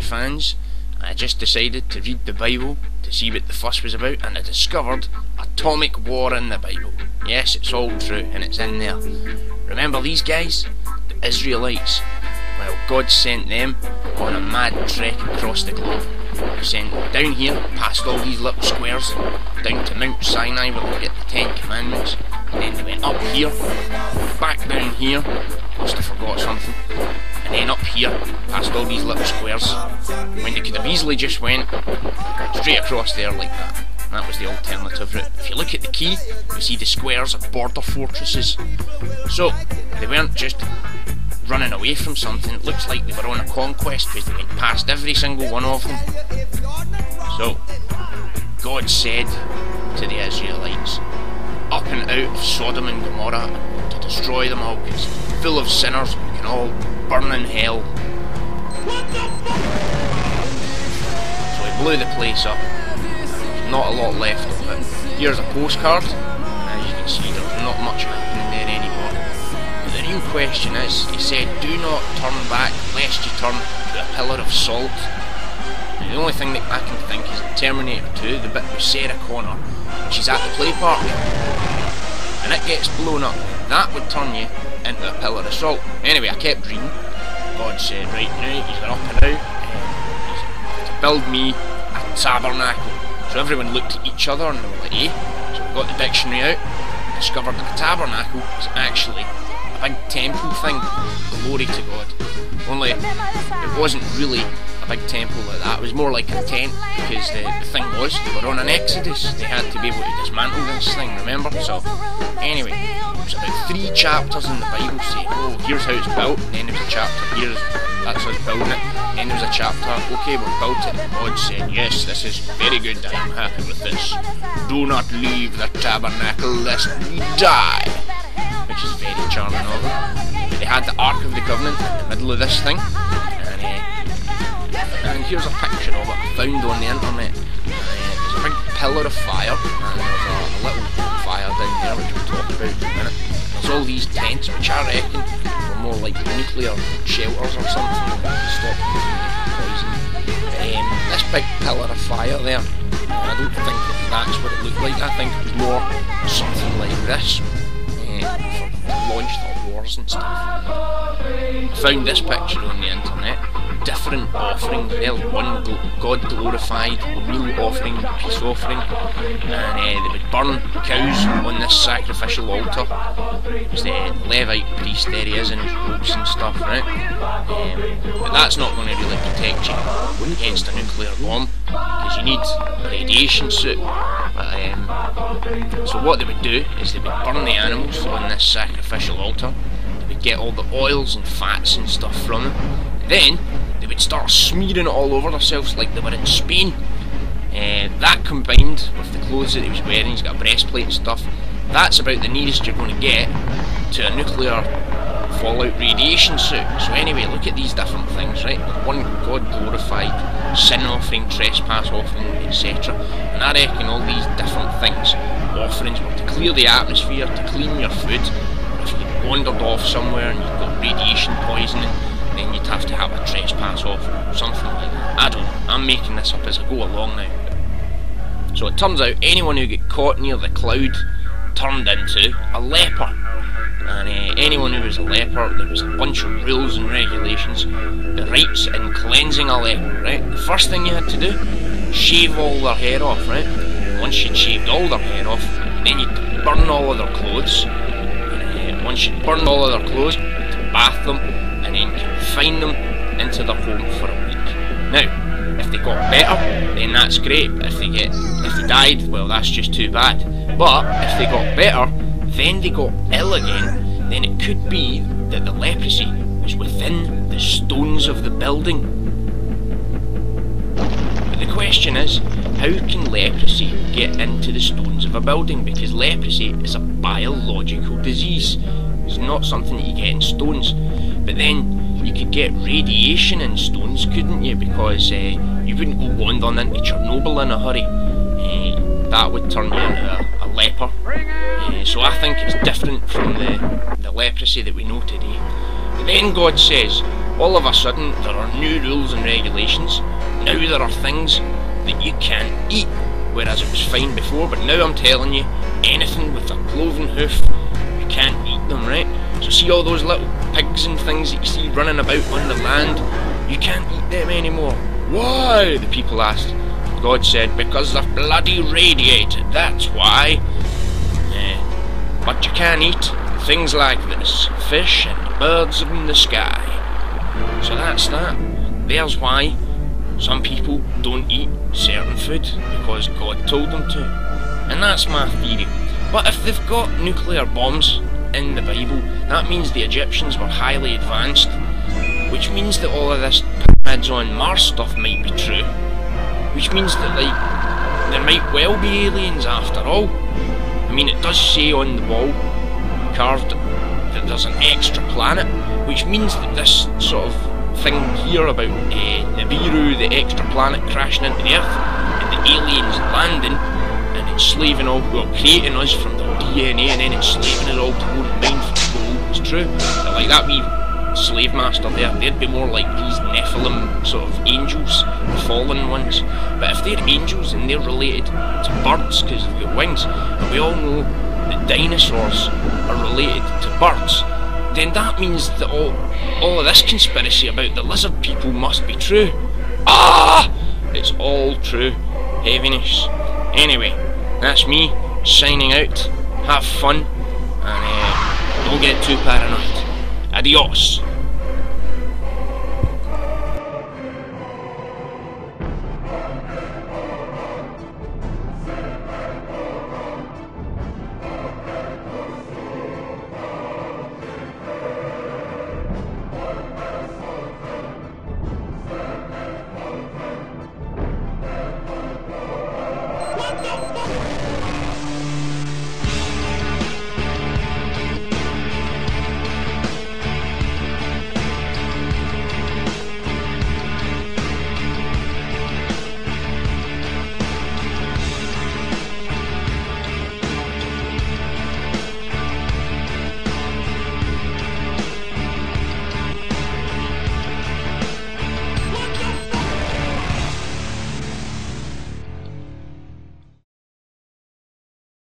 fans, I just decided to read the Bible to see what the fuss was about, and I discovered atomic war in the Bible. Yes, it's all true, and it's in there. Remember these guys? The Israelites. Well, God sent them on a mad trek across the globe. He sent them down here, past all these little squares, down to Mount Sinai where they get the 10 Commandments, and then they went up here, back down here, must have forgot something, and then up here, past all these little squares, when they could have easily just went straight across there like that. That was the alternative route. If you look at the key, you see the squares are border fortresses. So, they weren't just running away from something. It looks like they were on a conquest because they went past every single one of them. So, God said to the Israelites, up and out of Sodom and Gomorrah, to destroy them all, because it's full of sinners, we can all burn in hell. So he blew the place up. There's not a lot left of it. Here's a postcard. As you can see, there's not much happening there anymore. But the real question is, he said, do not turn back lest you turn to a pillar of salt. Now, the only thing that I can think is in Terminator 2, the bit with Sarah Connor, when she's at the play park, and it gets blown up. That would turn you into a pillar of salt. Anyway, I kept reading. God said, right now, he's up and out, he's to build me a tabernacle. So everyone looked at each other and they were like, eh? So we got the dictionary out and discovered that a tabernacle was actually a big temple thing. Glory to God. Only it wasn't really a big temple like that. It was more like a tent, because the thing was, they were on an exodus. They had to be able to dismantle this thing, remember? So, anyway, there's about 3 chapters in the Bible saying, oh, here's how it's built, and then there's a chapter, that's us building it, and then there's a chapter, okay, we've built it, and God said, yes, this is very good, I am happy with this. Do not leave the tabernacle lest we die. Which is very charming of them. They had the Ark of the Covenant in the middle of this thing, and here's a picture of it I found on the internet. There's a big pillar of fire, and there's a little fire down there which we'll talk about in a minute. There's all these tents which I reckon were more like nuclear shelters or something to stop poison. This big pillar of fire there, I don't think that's what it looked like. I think it was more something like this, for launch their wars and stuff. I found this picture on the internet. Different offerings there, one God glorified, a real offering, a peace offering, and they would burn cows on this sacrificial altar. It's the Levite priest, there he is in his robes and stuff, right? But that's not going to really protect you against a nuclear bomb, because you need a radiation suit. So what they would do is they would burn the animals on this sacrificial altar, they would get all the oils and fats and stuff from them, then they would start smearing it all over themselves like they were in Spain. That combined with the clothes that he was wearing, he's got a breastplate and stuff, that's about the nearest you're going to get to a nuclear fallout radiation suit. So anyway, look at these different things, right? One God glorified, sin offering, trespass offering, etc. And I reckon all these different things, offerings, were to clear the atmosphere, to clean your food. If you wandered off somewhere and you've got radiation poisoning, then you'd have to have a trespass offering or something like that. I don't know, I'm making this up as I go along now. So it turns out anyone who got caught near the cloud turned into a leper. And anyone who was a leper, there was a bunch of rules and regulations. The rites in cleansing a leper, right? The first thing you had to do, shave all their hair off, right? Once you'd shaved all their hair off, then you'd burn all of their clothes. And once you'd burned all of their clothes, you'd bath them, and then confine them into their home for a week. Now, if they got better, then that's great. But if they died, well, that's just too bad. But if they got better, then they got ill again, then it could be that the leprosy was within the stones of the building. But the question is, how can leprosy get into the stones of a building? Because leprosy is a biological disease. It's not something that you get in stones. But then you could get radiation in stones, couldn't you? Because you wouldn't go wandering into Chernobyl in a hurry. That would turn you into a leper. So I think it's different from the leprosy that we know today. But then God says, all of a sudden there are new rules and regulations. Now there are things that you can't eat, whereas it was fine before, but now I'm telling you, anything with a cloven hoof, you can't eat them, right? So see all those little pigs and things that you see running about on the land, you can't eat them anymore. Why? The people asked. God said, because they're bloody radiated, that's why. But you can eat things like this, fish and birds in the sky. So that's that. There's why some people don't eat certain food, because God told them to. And that's my theory. But if they've got nuclear bombs in the Bible, that means the Egyptians were highly advanced, which means that all of this pyramids on Mars stuff might be true, which means that, like, there might well be aliens after all. I mean, it does say on the wall, carved, that there's an extra planet, which means that this sort of thing here about Nibiru, the extra planet crashing into the Earth, and the aliens landing and enslaving all, well, creating us from the DNA and then enslaving us all to go and mine for gold, is true. But like that wee slave master there, they'd be more like these Nephilim sort of angels, the fallen ones. But if they're angels and they're related to birds because they've got wings, and we all know that dinosaurs are related to birds, then that means that all of this conspiracy about the lizard people must be true. Ah! It's all true. Heaviness. Anyway, that's me signing out. Have fun, and don't get too paranoid. Adios.